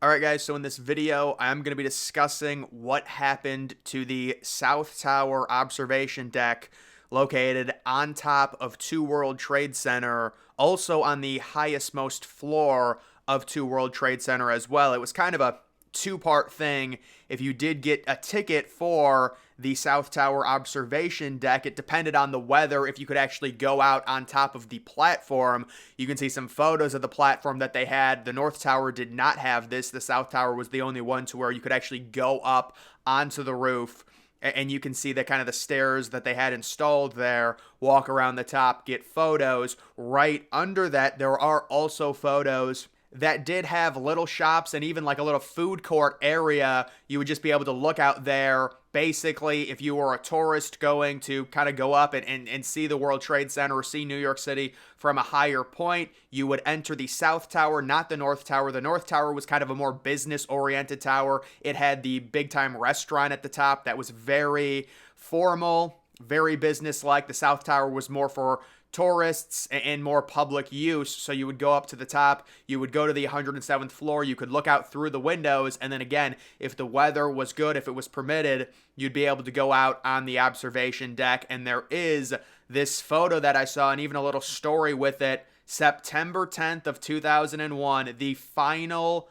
Alright guys, so in this video, I'm going to be discussing what happened to the South Tower observation deck located on top of Two World Trade Center, also on the highest most floor of Two World Trade Center as well. It was kind of a two-part thing. If you did get a ticket for the South Tower observation deck, it depended on the weather if you could actually go out on top of the platform. You can see some photos of the platform that they had. The North Tower did not have this. The South Tower was the only one to where you could actually go up onto the roof, and you can see the kind of the stairs that they had installed there, walk around the top, get photos. Right under that, there are also photos that did have little shops and even like a little food court area. You would just be able to look out there. Basically, if you were a tourist going to kind of go up and see the World Trade Center or see New York City from a higher point, you would enter the South Tower, not the North Tower. The North Tower was kind of a more business-oriented tower. It had the big-time restaurant at the top that was very formal, very business-like. The South Tower was more for tourists and more public use. So you would go up to the top, you would go to the 107th floor, you could look out through the windows, and then again, if the weather was good, if it was permitted, you'd be able to go out on the observation deck. And there is this photo that I saw and even a little story with it. September 10th of 2001, the final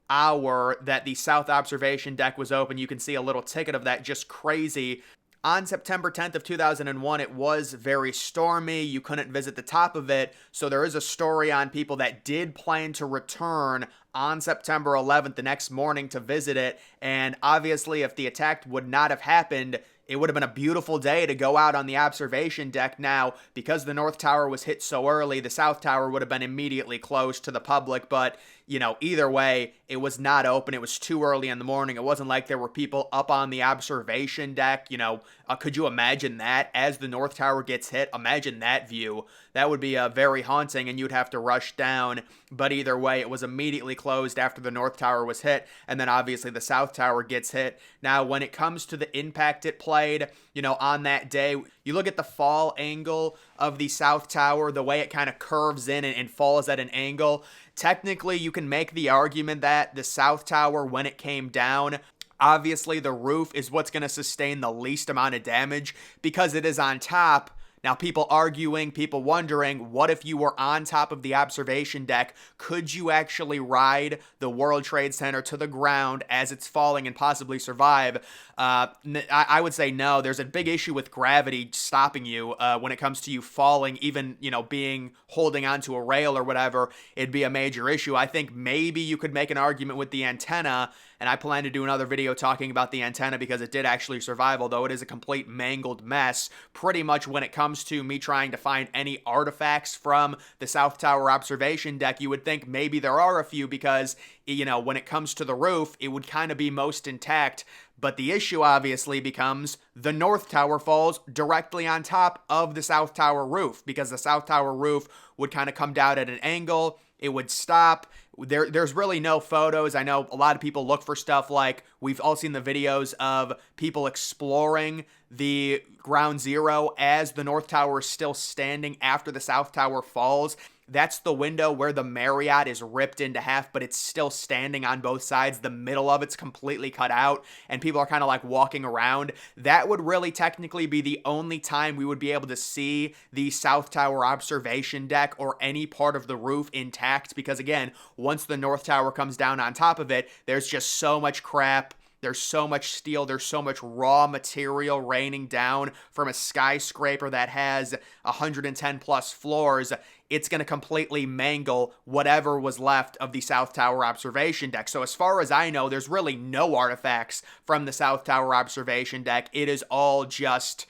hour that the South Observation Deck was open. You can see a little ticket of that, just crazy. On September 10th of 2001, it was very stormy. You couldn't visit the top of it. So there is a story on people that did plan to return on September 11th, the next morning, to visit it. And obviously, if the attack would not have happened, it would have been a beautiful day to go out on the observation deck. Now, because the North Tower was hit so early, the South Tower would have been immediately closed to the public. But, either way, it was not open. It was too early in the morning. It wasn't like there were people up on the observation deck. Could you imagine that as the North Tower gets hit? Imagine that view. That would be very haunting, and you'd have to rush down. But either way, it was immediately closed after the North Tower was hit, and then obviously the South Tower gets hit. Now, when it comes to the impact it played, on that day, you look at the fall angle of the South Tower, the way it kind of curves in and falls at an angle. Technically, you can make the argument that the South Tower, when it came down, obviously the roof is what's going to sustain the least amount of damage because it is on top. Now, people arguing, people wondering, what if you were on top of the observation deck? Could you actually ride the World Trade Center to the ground as it's falling and possibly survive? I would say no. There's a big issue with gravity stopping you when it comes to you falling, even, holding onto a rail or whatever. It'd be a major issue. I think maybe you could make an argument with the antenna, and I plan to do another video talking about the antenna because it did actually survive, although it is a complete mangled mess. Pretty much when it comes to me trying to find any artifacts from the South Tower observation deck, you would think maybe there are a few because, when it comes to the roof, it would kind of be most intact. But the issue obviously becomes the North Tower falls directly on top of the South Tower roof because the South Tower roof would kind of come down at an angle. It would stop. There's really no photos. I know a lot of people look for stuff like, we've all seen the videos of people exploring the ground zero as the North Tower is still standing after the South Tower falls. That's the window where the Marriott is ripped into half, but it's still standing on both sides. The middle of it's completely cut out, and people are kind of like walking around. That would really technically be the only time we would be able to see the South Tower observation deck or any part of the roof intact, because again, once the North Tower comes down on top of it, there's just so much crap. There's so much steel, there's so much raw material raining down from a skyscraper that has 110 plus floors. It's going to completely mangle whatever was left of the South Tower observation deck. So as far as I know, there's really no artifacts from the South Tower observation deck. It's all just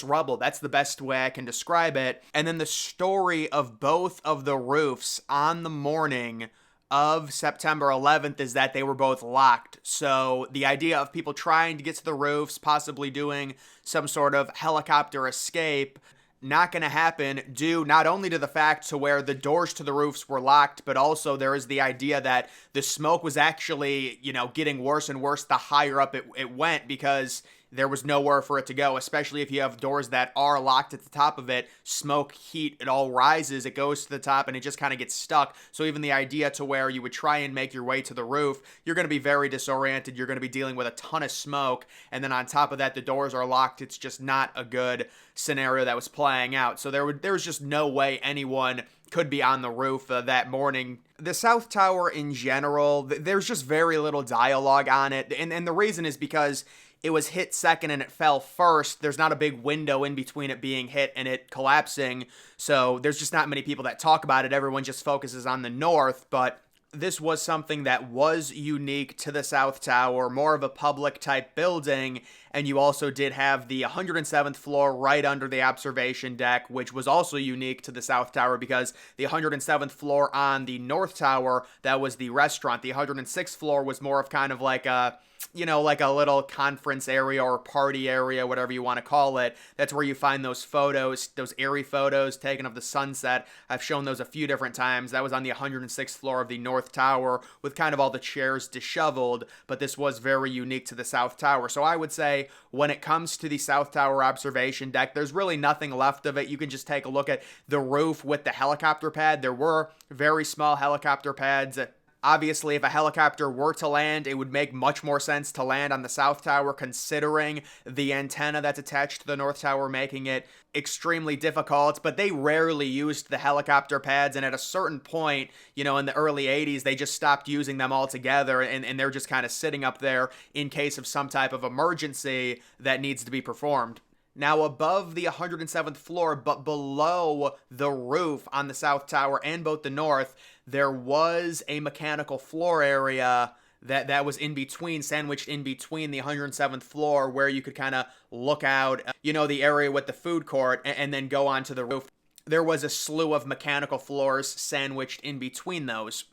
rubble. That's the best way I can describe it. And then the story of both of the roofs on the morning of September 11th is that they were both locked. So the idea of people trying to get to the roofs, possibly doing some sort of helicopter escape, not going to happen due not only to the fact to where the doors to the roofs were locked, but also there is the idea that the smoke was actually, getting worse and worse the higher up it went, because there was nowhere for it to go, especially if you have doors that are locked at the top of it. Smoke, heat, it all rises, it goes to the top, and it just kind of gets stuck. So even the idea to where you would try and make your way to the roof, you're going to be very disoriented. You're going to be dealing with a ton of smoke, and then on top of that, the doors are locked. It's just not a good scenario that was playing out. So there was just no way anyone could be on the roof that morning. The South Tower in general, there's just very little dialogue on it, and the reason is because it was hit second and it fell first. There's not a big window in between it being hit and it collapsing, so there's just not many people that talk about it. Everyone just focuses on the north, but this was something that was unique to the South Tower, more of a public type building, and you also did have the 107th floor right under the observation deck, which was also unique to the South Tower because the 107th floor on the North Tower, that was the restaurant. The 106th floor was more of kind of like a, like a little conference area or party area, whatever you want to call it. That's where you find those photos, those airy photos taken of the sunset. I've shown those a few different times. That was on the 106th floor of the North Tower with kind of all the chairs disheveled, but this was very unique to the South Tower. So I would say when it comes to the South Tower observation deck, there's really nothing left of it. You can just take a look at the roof with the helicopter pad. There were very small helicopter pads. Obviously, if a helicopter were to land, it would make much more sense to land on the South Tower considering the antenna that's attached to the North Tower, making it extremely difficult, but they rarely used the helicopter pads, and at a certain point, in the early 80s, they just stopped using them altogether, and they're just kind of sitting up there in case of some type of emergency that needs to be performed. Now, above the 107th floor, but below the roof on the South Tower and both the North, there was a mechanical floor area that was in between, sandwiched in between the 107th floor, where you could kind of look out, the area with the food court, and then go onto the roof. There was a slew of mechanical floors sandwiched in between those.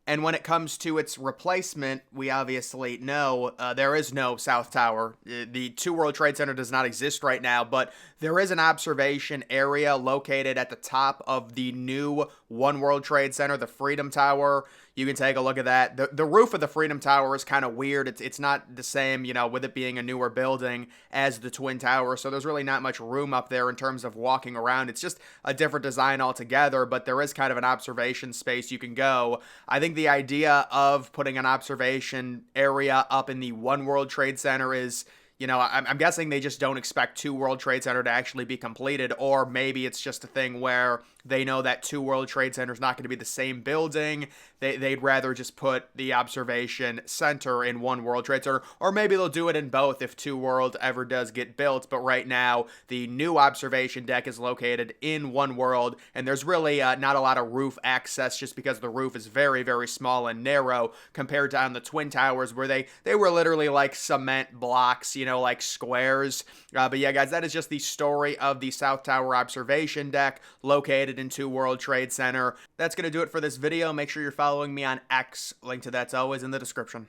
And when it comes to its replacement, we obviously know there is no South Tower. The Two World Trade Center does not exist right now, but there is an observation area located at the top of the new One World Trade Center, the Freedom Tower. You can take a look at that. The roof of the Freedom Tower is kind of weird. It's not the same, with it being a newer building as the Twin Tower, so there's really not much room up there in terms of walking around. It's just a different design altogether, but there is kind of an observation space you can go. I think the idea of putting an observation area up in the One World Trade Center is, I'm guessing they just don't expect Two World Trade Center to actually be completed, or maybe it's just a thing where they know that Two World Trade Center is not going to be the same building. They'd rather just put the observation center in One World Trade Center, or maybe they'll do it in both if Two World ever does get built. But right now, the new observation deck is located in One World, and there's really not a lot of roof access just because the roof is very, very small and narrow compared to on the Twin Towers, where they were literally like cement blocks, like squares. But yeah, guys, that is just the story of the South Tower observation deck located in Two World Trade Center. That's going to do it for this video. Make sure you're following me on X. Link to that's always in the description.